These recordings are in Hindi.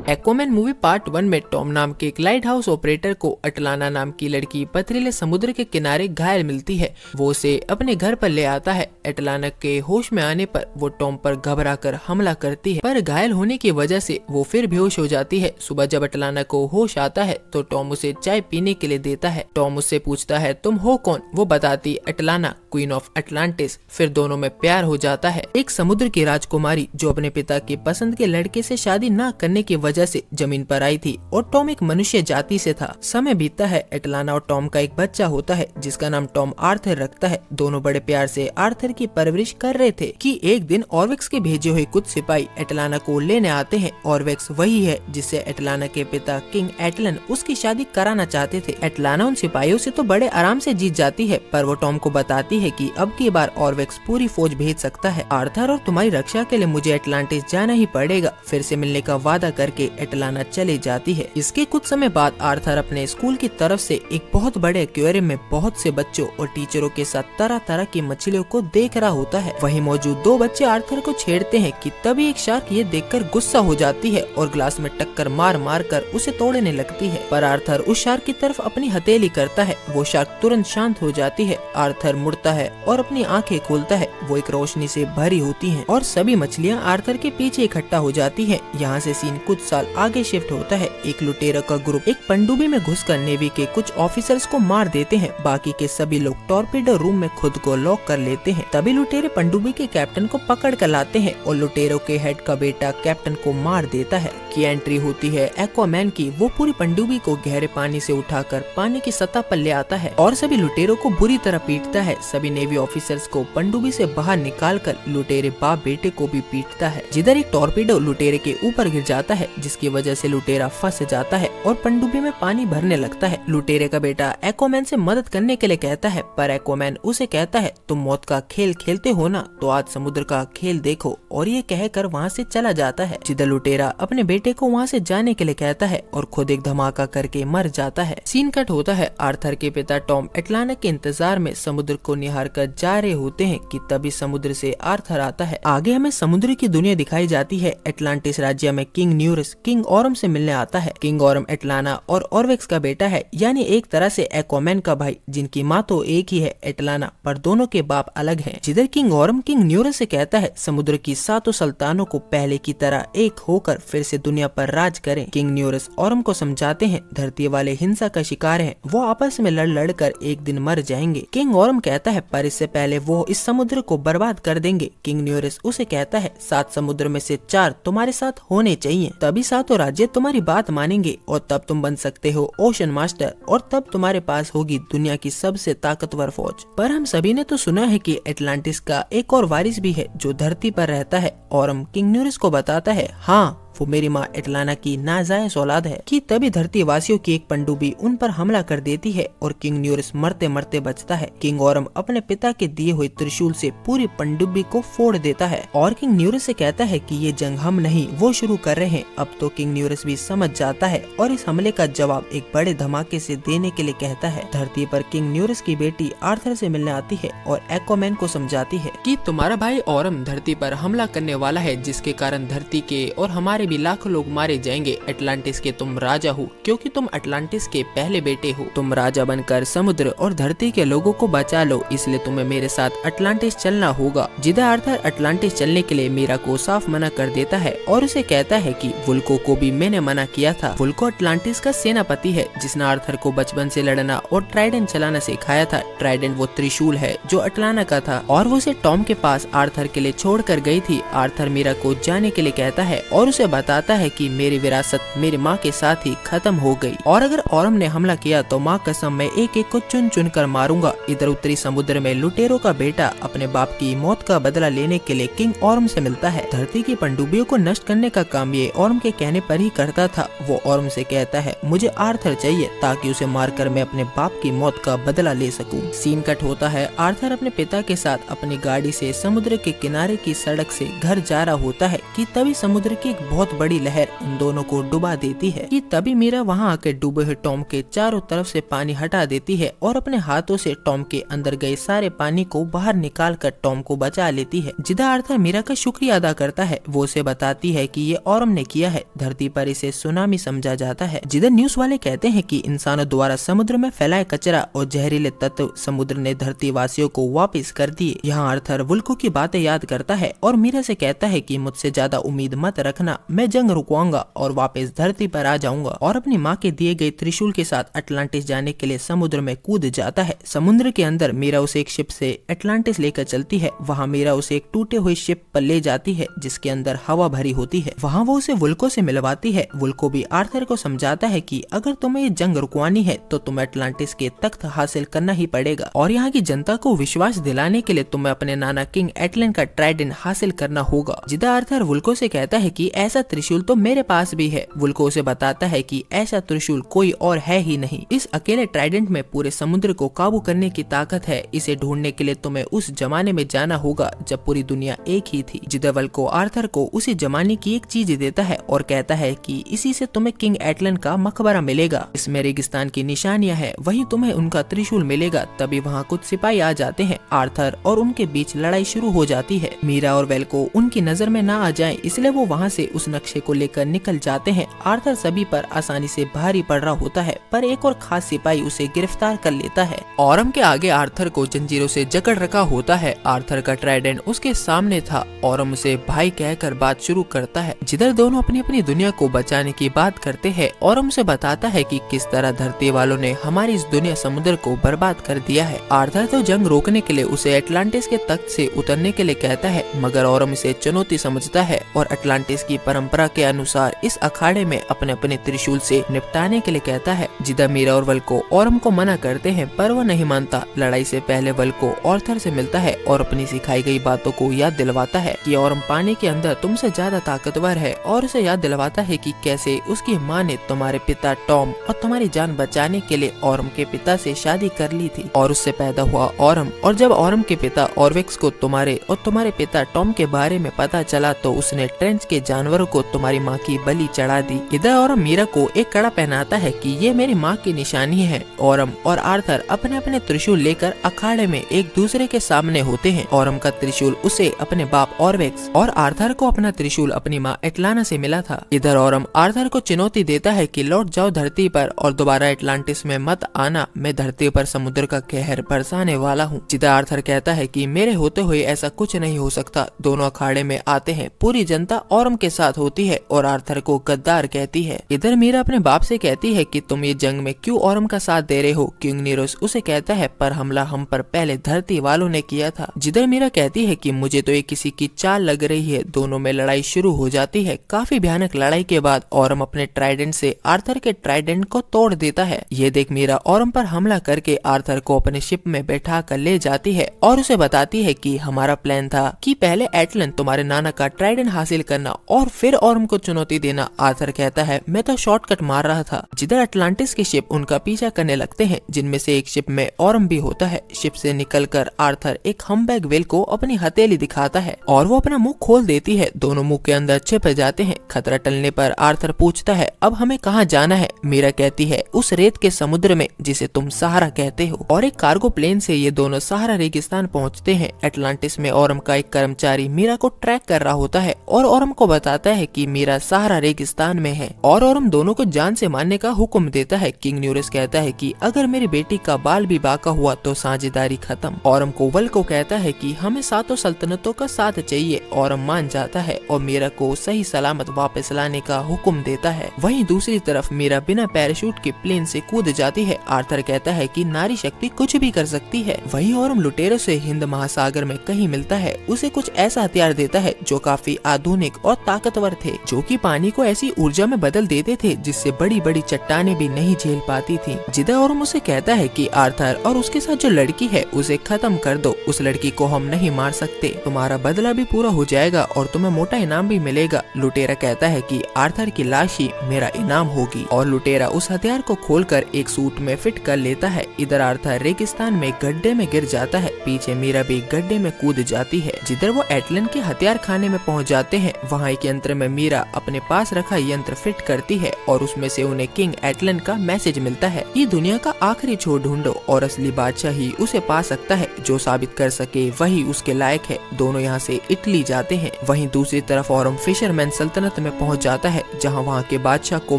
एक्वामैन मूवी पार्ट 1 में टॉम नाम के एक लाइट हाउस ऑपरेटर को अटलाना नाम की लड़की पथरीले समुद्र के किनारे घायल मिलती है। वो उसे अपने घर पर ले आता है। अटलाना के होश में आने पर वो टॉम पर घबराकर हमला करती है, पर घायल होने की वजह से वो फिर बेहोश हो जाती है। सुबह जब अटलाना को होश आता है तो टॉम उसे चाय पीने के लिए देता है। टॉम उससे पूछता है तुम हो कौन? वो बताती अटलाना, क्वीन ऑफ अटलांटिस। फिर दोनों में प्यार हो जाता है। एक समुद्र की राजकुमारी जो अपने पिता के पसंद के लड़के से शादी न करने की वजह से जमीन पर आई थी और टॉम एक मनुष्य जाति से था। समय बीतता है। अटलाना और टॉम का एक बच्चा होता है जिसका नाम टॉम आर्थर रखता है। दोनों बड़े प्यार से आर्थर की परवरिश कर रहे थे कि एक दिन ऑर्वेक्स के भेजे हुए कुछ सिपाही अटलाना को लेने आते हैं। ऑर्वेक्स वही है जिससे अटलाना के पिता किंग एटलन उसकी शादी कराना चाहते थे। अटलाना उन सिपाहियों से तो बड़े आराम से जीत जाती है, पर वो टॉम को बताती है कि अब की बार ऑर्वेक्स पूरी फौज भेज सकता है। आर्थर और तुम्हारी रक्षा के लिए मुझे अटलांटिस जाना ही पड़ेगा। फिर से मिलने का वादा करके अटलाना चली जाती है। इसके कुछ समय बाद आर्थर अपने स्कूल की तरफ से एक बहुत बड़े एक्वेरियम में बहुत से बच्चों और टीचरों के साथ तरह तरह की मछलियों को देख रहा होता है। वहीं मौजूद दो बच्चे आर्थर को छेड़ते हैं कि तभी एक शार्क ये देखकर गुस्सा हो जाती है और ग्लास में टक्कर मार मार कर उसे तोड़ने लगती है, पर आर्थर उस शार्क की तरफ अपनी हथेली करता है। वो शार्क तुरंत शांत हो जाती है। आर्थर मुड़ता है और अपनी आंखें खोलता है। वो एक रोशनी से भरी होती हैं और सभी मछलियां आर्थर के पीछे इकट्ठा हो जाती हैं। यहाँ से सीन कुछ साल आगे शिफ्ट होता है। एक लुटेरों का ग्रुप एक पनडुब्बी में घुसकर नेवी के कुछ ऑफिसर्स को मार देते हैं। बाकी के सभी लोग टॉर्पीडो रूम में खुद को लॉक कर लेते हैं। तभी लुटेरे पनडुब्बी के कैप्टन को पकड़ कर लाते हैं और लुटेरों के हेड का बेटा कैप्टन को मार देता है। की एंट्री होती है एक्वामैन की। वो पूरी पनडुब्बी को गहरे पानी से उठाकर पानी की सतह पर ले आता है और सभी लुटेरों को बुरी तरह पीटता है। सभी नेवी ऑफिसर्स को पनडुब्बी से बाहर निकालकर लुटेरे बाप बेटे को भी पीटता है, जिधर एक टॉर्पीडो लुटेरे के ऊपर गिर जाता है, जिसकी वजह से लुटेरा फंस जाता है और पनडुब्बी में पानी भरने लगता है। लुटेरे का बेटा एक्वामैन से मदद करने के लिए कहता है, पर एक्वामैन उसे कहता है तुम मौत का खेल खेलते हो ना, तो आज समुद्र का खेल देखो, और ये कहकर वहाँ से चला जाता है। जिधर लुटेरा अपने बेटे को वहाँ से जाने के लिए कहता है और खुद एक धमाका करके मर जाता है। सीन कट होता है। आर्थर के पिता टॉम अटलाना के इंतजार में समुद्र को निहार कर जा रहे होते हैं कि तभी समुद्र से आर्थर आता है। आगे हमें समुद्र की दुनिया दिखाई जाती है। अटलांटिस राज्य में किंग न्यूरस किंग ऑरम से मिलने आता है। किंग ऑरम अटलाना और ऑर्वेक्स का बेटा है, यानी एक तरह से एक्वामैन का भाई, जिनकी माँ तो एक ही है अटलाना, पर दोनों के बाप अलग हैं। जिधर किंग ऑरम किंग न्यूरस से कहता है समुद्र की 7 सुल्तानों को पहले की तरह एक होकर फिर से दुनिया पर राज करें। किंग न्यूरस ऑरम को समझाते हैं धरती वाले हिंसा का शिकार हैं, वो आपस में लड़ लड़ कर एक दिन मर जाएंगे। किंग ऑरम कहता है पर इससे पहले वो इस समुद्र को बर्बाद कर देंगे। किंग न्यूरस उसे कहता है 7 समुद्र में से 4 तुम्हारे साथ होने चाहिए, तभी 7 राज्य तुम्हारी बात मानेंगे और तब तुम बन सकते हो ओशन मास्टर, और तब तुम्हारे पास होगी दुनिया की सबसे ताकतवर फौज। पर हम सभी ने तो सुना है कि अटलांटिस का एक और वारिस भी है जो धरती पर रहता है। ऑरम किंग न्यूरस को बताता है हाँ, वो मेरी माँ अटलाना की नाजायज औलाद है। कि तभी धरती वासियों की एक पनडुब्बी उन पर हमला कर देती है और किंग न्यूरस मरते मरते बचता है। किंग ऑरम अपने पिता के दिए हुए त्रिशूल से पूरी पनडुब्बी को फोड़ देता है और किंग न्यूरस से कहता है कि ये जंग हम नहीं वो शुरू कर रहे हैं। अब तो किंग न्यूरस भी समझ जाता है और इस हमले का जवाब एक बड़े धमाके से देने के लिए कहता है। धरती पर किंग न्यूरस की बेटी आर्थर से मिलने आती है और एक्वामैन को समझाती है कि तुम्हारा भाई ऑरम धरती पर हमला करने वाला है, जिसके कारण धरती के और हमारे भी लाखों लोग मारे जाएंगे। अटलांटिस के तुम राजा हो क्योंकि तुम अटलांटिस के पहले बेटे हो। तुम राजा बनकर समुद्र और धरती के लोगों को बचा लो, इसलिए तुम्हें मेरे साथ अटलांटिस चलना होगा। जिधर आर्थर अटलांटिस चलने के लिए मीरा को साफ मना कर देता है और उसे कहता है कि वुल्को को भी मैंने मना किया था। वुल्को अटलांटिस का सेनापति है जिसने आर्थर को बचपन से लड़ना और ट्राइडेंट चलाना सिखाया था। ट्राइडेंट वो त्रिशूल है जो अटलाना का था और वो उसे टॉम के पास आर्थर के लिए छोड़ कर गई थी। आर्थर मीरा को जाने के लिए कहता है और उसे बताता है कि मेरी विरासत मेरी माँ के साथ ही खत्म हो गई और अगर ऑरम ने हमला किया तो माँ कसम मैं एक एक को चुन चुन कर मारूंगा। इधर उत्तरी समुद्र में लुटेरों का बेटा अपने बाप की मौत का बदला लेने के लिए किंग ऑरम से मिलता है। धरती की पनडुब्बियों को नष्ट करने का काम ये ऑरम के कहने पर ही करता था। वो ऑरम से कहता है मुझे आर्थर चाहिए ताकि उसे मारकर मैं अपने बाप की मौत का बदला ले सकूं। सीन कट होता है। आर्थर अपने पिता के साथ अपनी गाड़ी से समुद्र के किनारे की सड़क से घर जा रहा होता है कि तभी समुद्र की एक बहुत बहुत बड़ी लहर उन दोनों को डुबा देती है कि तभी मीरा वहाँ आकर डूबे हुए टॉम के चारों तरफ से पानी हटा देती है और अपने हाथों से टॉम के अंदर गए सारे पानी को बाहर निकाल कर टॉम को बचा लेती है। जिधर आर्थर मीरा का शुक्रिया अदा करता है, वो उसे बताती है कि ये ऑरम ने किया है। धरती पर इसे सुनामी समझा जाता है। जिधर न्यूज वाले कहते हैं कि इंसानों द्वारा समुद्र में फैलाए कचरा और जहरीले तत्व समुद्र ने धरती वासियों को वापस कर दिए। यहाँ आर्थर वुल्को की बातें याद करता है और मीरा से कहता है कि मुझसे ज्यादा उम्मीद मत रखना, मैं जंग रुकवाऊंगा और वापस धरती पर आ जाऊंगा। और अपनी माँ के दिए गए त्रिशूल के साथ अटलांटिस जाने के लिए समुद्र में कूद जाता है। समुद्र के अंदर मीरा उसे एक शिप से अटलांटिस लेकर चलती है। वहाँ मीरा उसे एक टूटे हुए शिप पर ले जाती है जिसके अंदर हवा भरी होती है। वहाँ वो उसे वुल्को से मिलवाती है। वुल्को भी आर्थर को समझाता है कि अगर तुम्हें ये जंग रुकवानी है तो तुम्हें अटलांटिस के तख्त हासिल करना ही पड़ेगा और यहाँ की जनता को विश्वास दिलाने के लिए तुम्हें अपने नाना किंग एटलन का ट्राइडेंट हासिल करना होगा। जिधर आर्थर वुल्को से कहता है कि ऐसा त्रिशूल तो मेरे पास भी है। वुल्को उसे बताता है कि ऐसा त्रिशूल कोई और है ही नहीं। इस अकेले ट्राइडेंट में पूरे समुद्र को काबू करने की ताकत है। इसे ढूंढने के लिए तुम्हें उस जमाने में जाना होगा जब पूरी दुनिया एक ही थी। जिधर वुल्को आर्थर को उसी जमाने की एक चीज देता है और कहता है कि इसी से तुम्हें किंग एटलन का मकबरा मिलेगा। इसमें रेगिस्तान की निशानियां है, वहीं तुम्हें उनका त्रिशूल मिलेगा। तभी वहाँ कुछ सिपाही आ जाते हैं। आर्थर और उनके बीच लड़ाई शुरू हो जाती है। मीरा और वेल्को उनकी नजर में ना आ जाएं, इसलिए वो वहाँ से उस नक्शे को लेकर निकल जाते हैं। आर्थर सभी पर आसानी से भारी पड़ रहा होता है, पर एक और खास सिपाही उसे गिरफ्तार कर लेता है। ऑरम के आगे आर्थर को जंजीरों से जकड़ रखा होता है। आर्थर का ट्राइडेंट उसके सामने था। ऑरम उसे भाई कहकर बात शुरू करता है। जिधर दोनों अपनी अपनी दुनिया को बचाने की बात करते हैं। ऑरम से बताता है कि किस तरह धरती वालों ने हमारी इस दुनिया समुद्र को बर्बाद कर दिया है। आर्थर तो जंग रोकने के लिए उसे अटलांटिस के तख्त से उतरने के लिए कहता है, मगर ऑरम इसे चुनौती समझता है और अटलांटिस की परंपरा के अनुसार इस अखाड़े में अपने अपने त्रिशूल से निपटाने के लिए कहता है। जिधर मीरा और वल्को ऑरम को मना करते हैं, पर वो नहीं मानता। लड़ाई से पहले वल्को आर्थर से मिलता है और अपनी सिखाई गई बातों को याद दिलवाता है कि ऑरम पानी के अंदर तुमसे ज्यादा ताकतवर है और उसे याद दिलवाता है कि कैसे उसकी माँ ने तुम्हारे पिता टॉम और तुम्हारी जान बचाने के लिए ऑरम के पिता से शादी कर ली थी और उससे पैदा हुआ ऑरम। और जब ऑरम के पिता ऑरवेक्स को तुम्हारे और तुम्हारे पिता टॉम के बारे में पता चला तो उसने ट्रेंच के जानवरों को तुम्हारी माँ की बलि चढ़ा दी। इधर ऑरम मीरा को एक कड़ा पहनाता है कि ये मेरी माँ की निशानी है। ऑरम और आर्थर अपने अपने त्रिशूल लेकर अखाड़े में एक दूसरे के सामने होते हैं। ऑरम का त्रिशूल उसे अपने बाप ऑरवेक्स और आर्थर को अपना त्रिशूल अपनी माँ एटलाना से मिला था। इधर ऑरम आर्थर को चुनौती देता है कि लौट जाओ धरती पर और दोबारा एटलांटिस में मत आना, मैं धरती पर समुद्र का कहर बरसाने वाला हूँ। जिधर आर्थर कहता है कि मेरे होते हुए ऐसा कुछ नहीं हो सकता। दोनों अखाड़े में आते हैं। पूरी जनता ऑरम के साथ होती है और आर्थर को गद्दार कहती है। इधर मीरा अपने बाप से कहती है कि तुम ये जंग में क्यों ऑरम का साथ दे रहे हो। किंग नीरोस उसे कहता है, पर हमला हम पर पहले धरती वालों ने किया था। जिधर मीरा कहती है कि मुझे तो ये किसी की चाल लग रही है। दोनों में लड़ाई शुरू हो जाती है। काफी भयानक लड़ाई के बाद ऑरम अपने ट्राइडेंट से आर्थर के ट्राइडेंट को तोड़ देता है। ये देख मीरा ऑरम पर हमला करके आर्थर को अपने शिप में बैठा कर ले जाती है और उसे बताती है कि हमारा प्लान था कि पहले एटलन तुम्हारे नाना का ट्राइडेंट हासिल करना और फिर ऑरम को चुनौती देना। आर्थर कहता है, मैं तो शॉर्टकट मार रहा था। जिधर अटलांटिस की शिप उनका पीछा करने लगते हैं, जिनमें से एक शिप में ऑरम भी होता है। शिप से निकलकर आर्थर एक हम्बैक व्हेल को अपनी हथेली दिखाता है और वो अपना मुंह खोल देती है। दोनों मुंह के अंदर छिप जाते हैं। खतरा टलने पर आर्थर पूछता है, अब हमें कहाँ जाना है। मीरा कहती है, उस रेत के समुद्र में जिसे तुम सहारा कहते हो। और एक कार्गो प्लेन से ये दोनों सहारा रेगिस्तान पहुँचते हैं। अटलांटिस में ऑरम का एक कर्मचारी मीरा को ट्रैक कर रहा होता है और ऑरम को बताता है कि मीरा सहारा रेगिस्तान में है और ऑरम दोनों को जान से मारने का हुक्म देता है। किंग न्यूरस कहता है कि अगर मेरी बेटी का बाल भी बाका हुआ तो साझेदारी खत्म। ऑरम को वल्को कहता है कि हमें सातों सल्तनतों का साथ चाहिए। ऑरम मान जाता है और मीरा को सही सलामत वापस लाने का हुक्म देता है। वहीं दूसरी तरफ मीरा बिना पैराशूट के प्लेन से कूद जाती है। आर्थर कहता है कि नारी शक्ति कुछ भी कर सकती है। वहीं ऑरम लुटेरों से हिंद महासागर में कहीं मिलता है। उसे कुछ ऐसा हथियार देता है जो काफी आधुनिक और ताकतवर थे, जो कि पानी को ऐसी ऊर्जा में बदल देते थे जिससे बड़ी बड़ी चट्टानें भी नहीं झेल पाती थी। जिधर ऑरम उसे कहता है कि आर्थर और उसके साथ जो लड़की है उसे खत्म कर दो। उस लड़की को हम नहीं मार सकते। तुम्हारा बदला भी पूरा हो जाएगा और तुम्हें मोटा इनाम भी मिलेगा। लुटेरा कहता है कि आर्थर की लाश ही मेरा इनाम होगी और लुटेरा उस हथियार को खोलकर एक सूट में फिट कर लेता है। इधर आर्थर रेगिस्तान में गड्ढे में गिर जाता है। पीछे मीरा भी गड्ढे में कूद जाती है। जिधर वो एटलन के हथियार खाने में पहुंच जाते हैं। वहाँ एक यंत्र रात्र में मीरा अपने पास रखा यंत्र फिट करती है और उसमें से उन्हें किंग एटलन का मैसेज मिलता है कि दुनिया का आखिरी छोर ढूंढो और असली बादशाह ही उसे पा सकता है, जो साबित कर सके वही उसके लायक है। दोनों यहाँ से इटली जाते हैं। वहीं दूसरी तरफ ऑरम फिशरमैन सल्तनत में पहुँच जाता है, जहाँ वहाँ के बादशाह को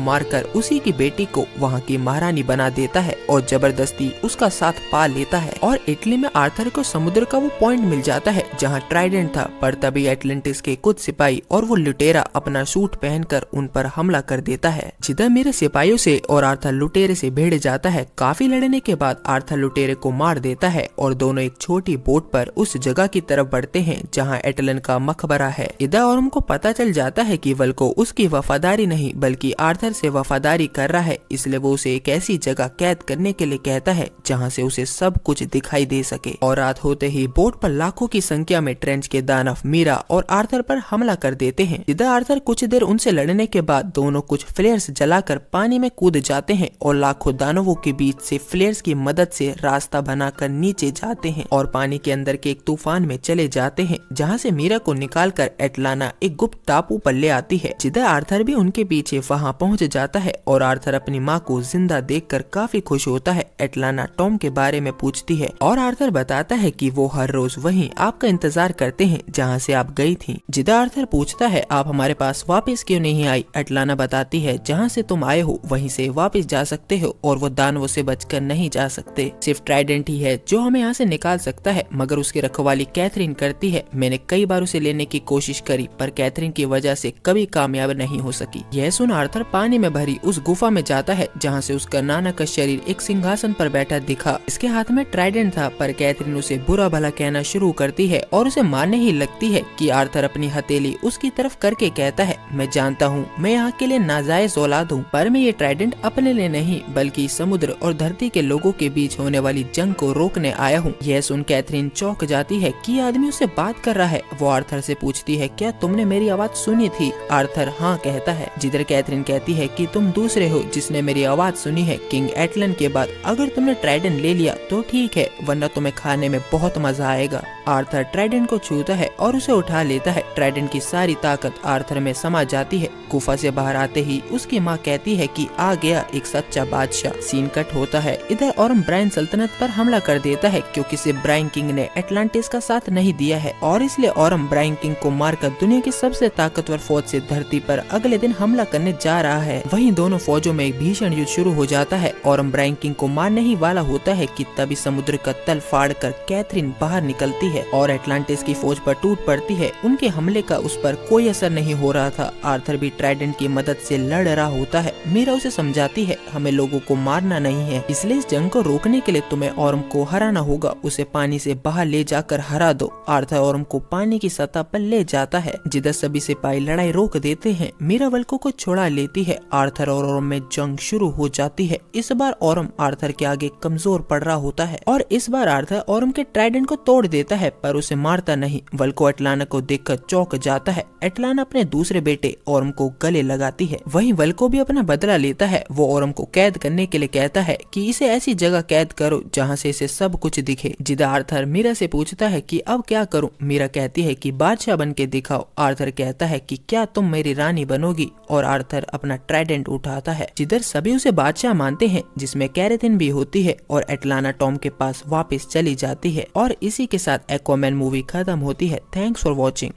मारकर उसी की बेटी को वहाँ की महारानी बना देता है और जबरदस्ती उसका साथ पा लेता है। और इटली में आर्थर को समुद्र का वो पॉइंट मिल जाता है जहाँ ट्राइडेंट था, पर तभी एटलांटिस के कुछ सिपाही और वो लुटेरा अपना सूट पहनकर उन पर हमला कर देता है, जिधर मेरे सिपाहियों से और आर्थर लुटेरे से भिड़ जाता है। काफी लड़ने के बाद आर्थर लुटेरे को मार देता है और दोनों एक छोटी बोट पर उस जगह की तरफ बढ़ते हैं जहाँ एटलन का मकबरा है। इधर ऑरम को पता चल जाता है कि वल्को उसकी वफादारी नहीं बल्कि आर्थर से वफादारी कर रहा है, इसलिए वो उसे एक ऐसी जगह कैद करने के लिए कहता है जहाँ से उसे सब कुछ दिखाई दे सके। और रात होते ही बोट पर लाखों की संख्या में ट्रेंच के दानव मीरा और आर्थर पर हमला कर देते हैं। इधर आर्थर कुछ देर उनसे लड़ने के बाद दोनों कुछ फ्लेयर्स जलाकर पानी में कूद जाते हैं और लाखों दानवों के बीच से फ्लेयर्स की मदद से रास्ता बनाकर नीचे जाते हैं और पानी के अंदर के एक तूफान में चले जाते हैं, जहाँ से मीरा को निकालकर एटलाना एक गुप्त टापू पर ले आती है, जिधर आर्थर भी उनके पीछे वहाँ पहुँच जाता है। और आर्थर अपनी माँ को जिंदा देखकर काफी खुश होता है। एटलाना टॉम के बारे में पूछती है और आर्थर बताता है कि वो हर रोज वहीं आपका इंतजार करते हैं जहाँ से आप गई थी। जिधर आर्थर पूछता है आप हमारे पास वापस क्यों नहीं आई। एटलाना बताती है जहाँ से तुम आए हो वहीं से वापस जा सकते हो और वो दानवों से बचकर नहीं जा सकते, सिर्फ ट्राइडेंट ही है जो हमें यहाँ से निकाल सकता है, मगर उसकी रखवाली कैथरीन करती है। मैंने कई बार उसे लेने की कोशिश करी पर कैथरीन की वजह से कभी कामयाब नहीं हो सकी। यह सुन आर्थर पानी में भरी उस गुफा में जाता है जहाँ से उसका नाना का शरीर एक सिंहासन पर बैठा दिखा। इसके हाथ में ट्राइडेंट था, पर कैथरीन उसे बुरा भला कहना शुरू करती है और उसे मारने ही लगती है कि आर्थर अपनी हथेली उसकी तरफ करके कहता है मैं जानता हूँ मैं यहाँ के लिए नाजायज औलाद हूँ, पर मैं ये ट्राइडेंट अपने लिए नहीं बल्कि समुद्र और धरती के लोगों के बीच होने वाली जंग को रोकने आया हूँ। यह सुन कैथरीन चौंक जाती है कि आदमी उससे बात कर रहा है। वो आर्थर से पूछती है क्या तुमने मेरी आवाज सुनी थी। आर्थर हाँ कहता है, जिधर कैथरीन कहती है कि तुम दूसरे हो जिसने मेरी आवाज सुनी है किंग एटलन के बाद। अगर तुमने ट्राइडेंट ले लिया तो ठीक है, वरना तुम्हें खाने में बहुत मजा आएगा। आर्थर ट्राइडेंट को छूता है और उसे उठा लेता है। ट्राइडेंट की सारी ताकत आर्थर में समा जाती है। गुफा से बाहर आते ही उसकी माँ कहती है कि आ गया एक सच्चा बादशाह। सीन कट होता है। इधर ऑरम ब्रायन सल्तनत पर हमला कर देता है क्योंकि सिर्फ ब्रायन किंग ने एटलांटिस का साथ नहीं दिया है और इसलिए ऑरम ब्रायन किंग को मारकर दुनिया की सबसे ताकतवर फौज से धरती पर अगले दिन हमला करने जा रहा है। वहीं दोनों फौजों में एक भीषण युद्ध शुरू हो जाता है। ऑरम ब्रायन किंग को मारने ही वाला होता है कि तभी समुद्र का तल फाड़ कर कैथरीन बाहर निकलती है और एटलांटिस की फौज पर टूट पड़ती है। उनके हमले का उस पर कोई असर नहीं हो रहा था। आर्थर भी ट्राइडेंट की मदद से लड़ रहा होता है। मीरा उसे समझाती है हमें लोगों को मारना नहीं है, इसलिए इस जंग को रोकने के लिए तुम्हें ऑरम को हराना होगा। उसे पानी से बाहर ले जाकर हरा दो। आर्थर ऑरम को पानी की सतह पर ले जाता है, जिधर सभी सिपाही लड़ाई रोक देते हैं। मीरा वल्को को छुड़ा लेती है। आर्थर और ऑरम में जंग शुरू हो जाती है। इस बार ऑरम आर्थर के आगे कमजोर पड़ रहा होता है और इस बार आर्थर ऑरम के ट्राइडेंट को तोड़ देता है, पर उसे मारता नहीं। वल्को एटलाना को देखकर चौंक जाता है। एटलाना अपने दूसरे बेटे ऑरम को गले लगाती है। वहीं वल्को भी अपना बदला लेता है। वो ऑरम को कैद करने के लिए कहता है कि इसे ऐसी जगह कैद करो जहाँ से इसे सब कुछ दिखे। जिधर आर्थर मीरा से पूछता है कि अब क्या करूं। मीरा कहती है कि बादशाह बन के दिखाओ। आर्थर कहता है कि क्या तुम मेरी रानी बनोगी, और आर्थर अपना ट्राइडेंट उठाता है। जिधर सभी उसे बादशाह मानते हैं, जिसमें कैरेथिन भी होती है और एटलाना टॉम के पास वापस चली जाती है। और इसी के साथ एक्वामैन मूवी खत्म होती है। Thanks for watching.